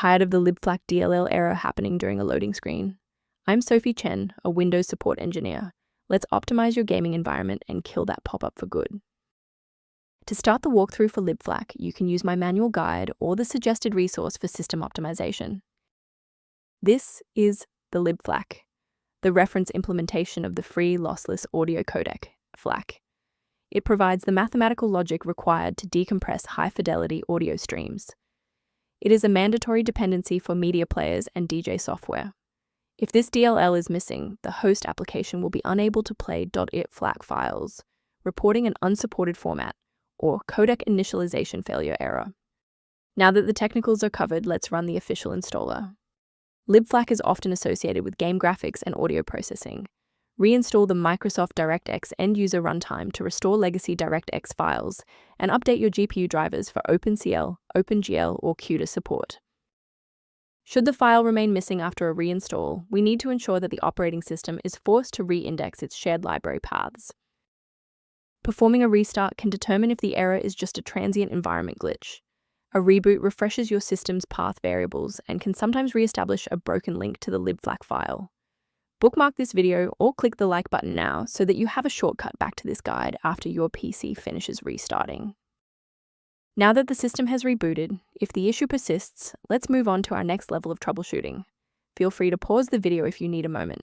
Tired of the Libflac.dll error happening during a loading screen? I'm Sophie Chen, a Windows support engineer. Let's optimize your gaming environment and kill that pop-up for good. To start the walkthrough for Libflac, you can use my manual guide or the suggested resource for system optimization. This is the Libflac, the reference implementation of the free Lossless Audio Codec, FLAC. It provides the mathematical logic required to decompress high-fidelity audio streams. It is a mandatory dependency for media players and DJ software. If this DLL is missing, the host application will be unable to play .it FLAC files, reporting an unsupported format or codec initialization failure error. Now that the technicals are covered, let's run the official installer. Libflac is often associated with game graphics and audio processing. Reinstall the Microsoft DirectX end-user runtime to restore legacy DirectX files and update your GPU drivers for OpenCL, OpenGL, or CUDA support. Should the file remain missing after a reinstall, we need to ensure that the operating system is forced to re-index its shared library paths. Performing a restart can determine if the error is just a transient environment glitch. A reboot refreshes your system's path variables and can sometimes re-establish a broken link to the Libflac file. Bookmark this video or click the like button now so that you have a shortcut back to this guide after your PC finishes restarting. Now that the system has rebooted, if the issue persists, let's move on to our next level of troubleshooting. Feel free to pause the video if you need a moment.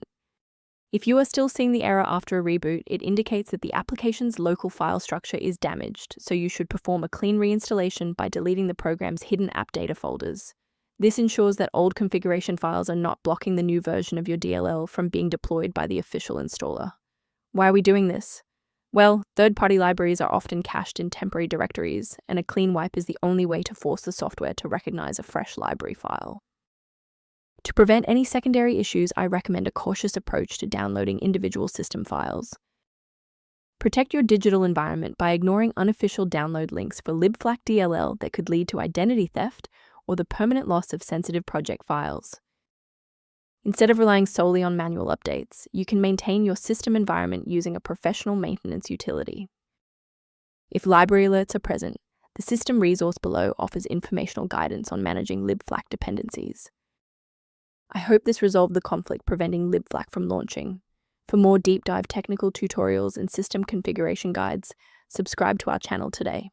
If you are still seeing the error after a reboot, it indicates that the application's local file structure is damaged, so you should perform a clean reinstallation by deleting the program's hidden app data folders. This ensures that old configuration files are not blocking the new version of your DLL from being deployed by the official installer. Why are we doing this? Well, third-party libraries are often cached in temporary directories, and a clean wipe is the only way to force the software to recognize a fresh library file. To prevent any secondary issues, I recommend a cautious approach to downloading individual system files. Protect your digital environment by ignoring unofficial download links for Libflac.dll that could lead to identity theft or the permanent loss of sensitive project files. Instead of relying solely on manual updates, you can maintain your system environment using a professional maintenance utility. If library alerts are present, the system resource below offers informational guidance on managing Libflac dependencies. I hope this resolved the conflict preventing Libflac from launching. For more deep dive technical tutorials and system configuration guides, subscribe to our channel today.